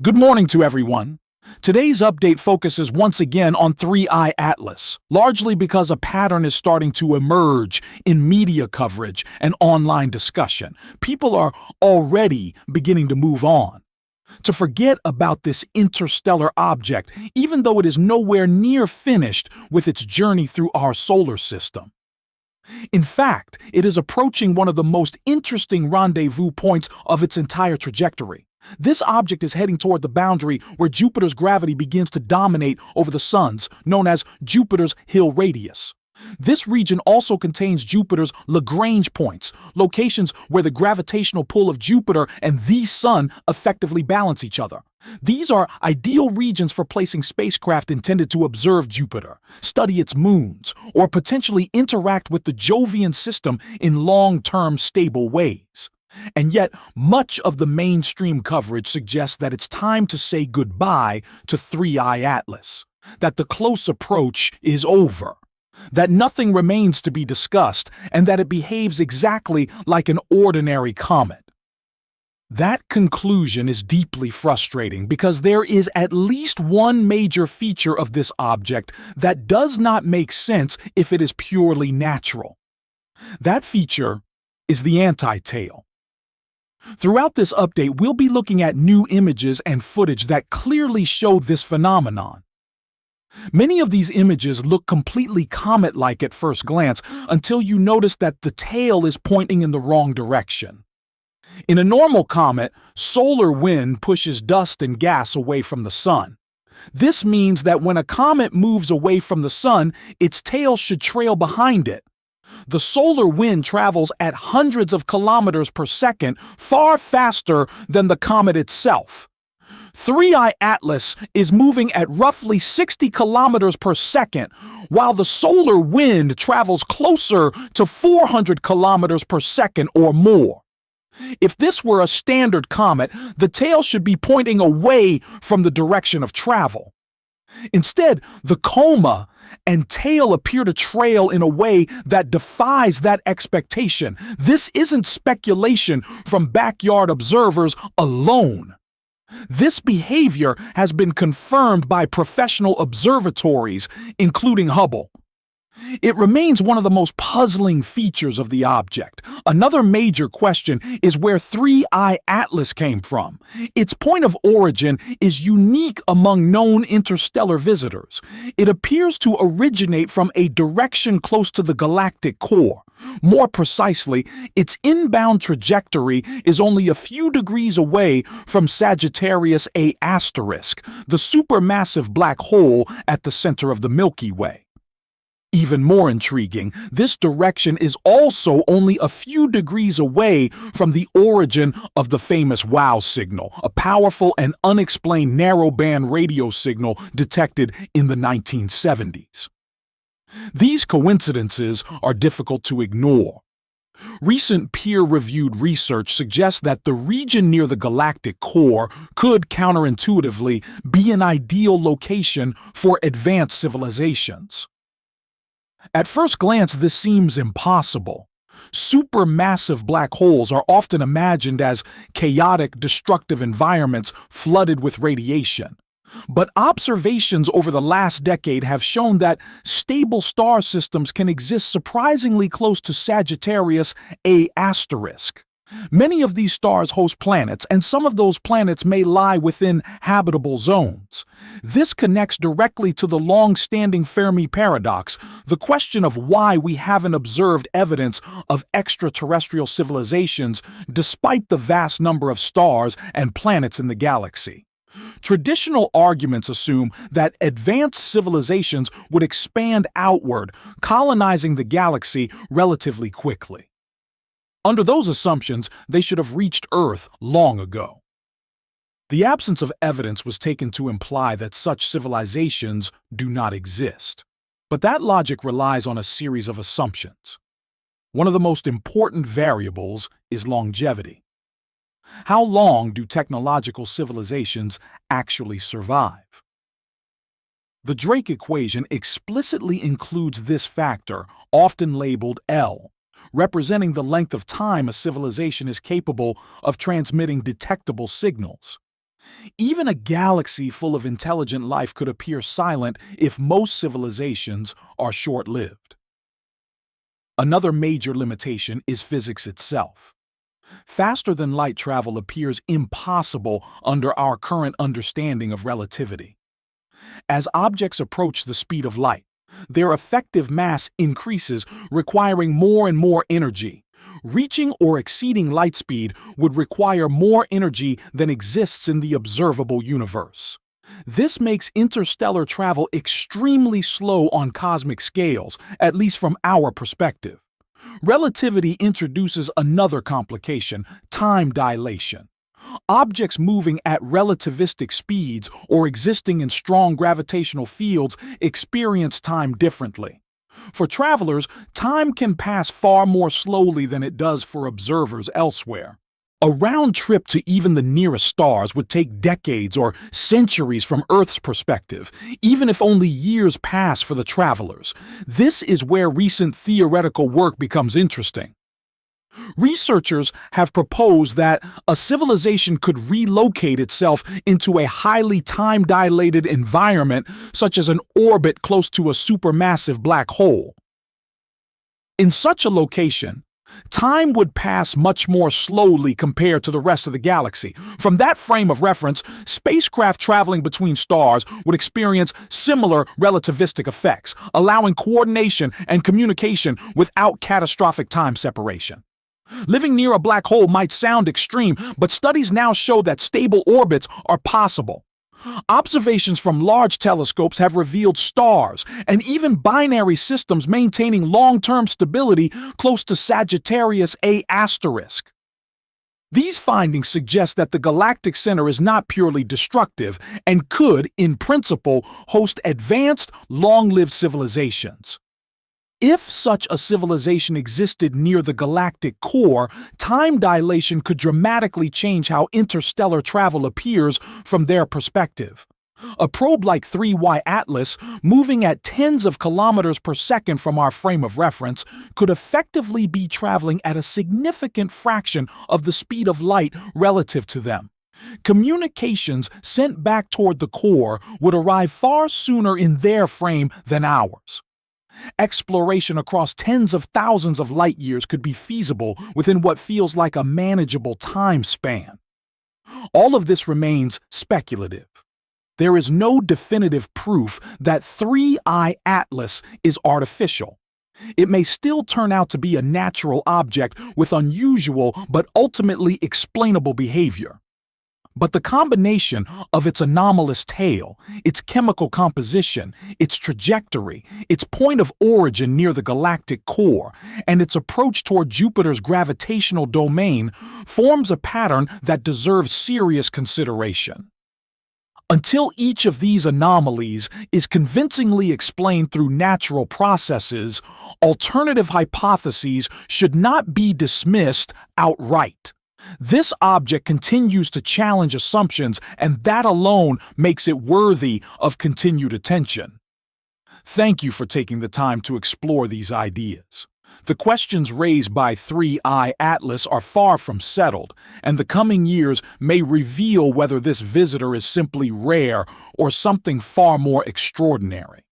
Good morning to everyone. Today's update focuses once again on 3I Atlas, largely because a pattern is starting to emerge in media coverage and online discussion. People are already beginning to move on, to forget about this interstellar object, even though it is nowhere near finished with its journey through our solar system. In fact, it is approaching one of the most interesting rendezvous points of its entire trajectory. This object is heading toward the boundary where Jupiter's gravity begins to dominate over the Sun's, known as Jupiter's Hill radius. This region also contains Jupiter's Lagrange points, locations where the gravitational pull of Jupiter and the Sun effectively balance each other. These are ideal regions for placing spacecraft intended to observe Jupiter, study its moons, or potentially interact with the Jovian system in long-term stable ways. And yet, much of the mainstream coverage suggests that it's time to say goodbye to 3I Atlas, that the close approach is over, that nothing remains to be discussed, and that it behaves exactly like an ordinary comet. That conclusion is deeply frustrating because there is at least one major feature of this object that does not make sense if it is purely natural. That feature is the anti-tail. Throughout this update, we'll be looking at new images and footage that clearly show this phenomenon. Many of these images look completely comet-like at first glance until you notice that the tail is pointing in the wrong direction. In a normal comet, solar wind pushes dust and gas away from the Sun. This means that when a comet moves away from the Sun, its tail should trail behind it. The solar wind travels at hundreds of kilometers per second, far faster than the comet itself. 3I Atlas is moving at roughly 60 kilometers per second, while the solar wind travels closer to 400 kilometers per second or more. If this were a standard comet, the tail should be pointing away from the direction of travel. Instead, the coma and tail appear to trail in a way that defies that expectation. This isn't speculation from backyard observers alone. This behavior has been confirmed by professional observatories, including Hubble. It remains one of the most puzzling features of the object. Another major question is where 3I Atlas came from. Its point of origin is unique among known interstellar visitors. It appears to originate from a direction close to the galactic core. More precisely, its inbound trajectory is only a few degrees away from Sagittarius A*, the supermassive black hole at the center of the Milky Way. Even more intriguing, this direction is also only a few degrees away from the origin of the famous WOW signal, a powerful and unexplained narrowband radio signal detected in the 1970s. These coincidences are difficult to ignore. Recent peer-reviewed research suggests that the region near the galactic core could counterintuitively be an ideal location for advanced civilizations. At first glance, this seems impossible. Supermassive black holes are often imagined as chaotic, destructive environments flooded with radiation. But observations over the last decade have shown that stable star systems can exist surprisingly close to Sagittarius A*. Many of these stars host planets, and some of those planets may lie within habitable zones. This connects directly to the long-standing Fermi paradox, the question of why we haven't observed evidence of extraterrestrial civilizations despite the vast number of stars and planets in the galaxy. Traditional arguments assume that advanced civilizations would expand outward, colonizing the galaxy relatively quickly. Under those assumptions, they should have reached Earth long ago. The absence of evidence was taken to imply that such civilizations do not exist. But that logic relies on a series of assumptions. One of the most important variables is longevity. How long do technological civilizations actually survive? The Drake equation explicitly includes this factor, often labeled L, representing the length of time a civilization is capable of transmitting detectable signals. Even a galaxy full of intelligent life could appear silent if most civilizations are short-lived. Another major limitation is physics itself. Faster-than-light travel appears impossible under our current understanding of relativity. As objects approach the speed of light, their effective mass increases, requiring more and more energy. Reaching or exceeding light speed would require more energy than exists in the observable universe. This makes interstellar travel extremely slow on cosmic scales, at least from our perspective. Relativity introduces another complication: time dilation. Objects moving at relativistic speeds or existing in strong gravitational fields experience time differently. For travelers, time can pass far more slowly than it does for observers elsewhere. A round trip to even the nearest stars would take decades or centuries from Earth's perspective, even if only years pass for the travelers. This is where recent theoretical work becomes interesting. Researchers have proposed that a civilization could relocate itself into a highly time-dilated environment, such as an orbit close to a supermassive black hole. In such a location, time would pass much more slowly compared to the rest of the galaxy. From that frame of reference, spacecraft traveling between stars would experience similar relativistic effects, allowing coordination and communication without catastrophic time separation. Living near a black hole might sound extreme, but studies now show that stable orbits are possible. Observations from large telescopes have revealed stars and even binary systems maintaining long-term stability close to Sagittarius A*. These findings suggest that the galactic center is not purely destructive and could, in principle, host advanced, long-lived civilizations. If such a civilization existed near the galactic core, time dilation could dramatically change how interstellar travel appears from their perspective. A probe like 3Y Atlas, moving at tens of kilometers per second from our frame of reference, could effectively be traveling at a significant fraction of the speed of light relative to them. Communications sent back toward the core would arrive far sooner in their frame than ours. Exploration across tens of thousands of light years could be feasible within what feels like a manageable time span. All of this remains speculative. There is no definitive proof that 3I Atlas is artificial. It may still turn out to be a natural object with unusual but ultimately explainable behavior. But the combination of its anomalous tail, its chemical composition, its trajectory, its point of origin near the galactic core, and its approach toward Jupiter's gravitational domain forms a pattern that deserves serious consideration. Until each of these anomalies is convincingly explained through natural processes, alternative hypotheses should not be dismissed outright. This object continues to challenge assumptions, and that alone makes it worthy of continued attention. Thank you for taking the time to explore these ideas. The questions raised by 3I Atlas are far from settled, and the coming years may reveal whether this visitor is simply rare or something far more extraordinary.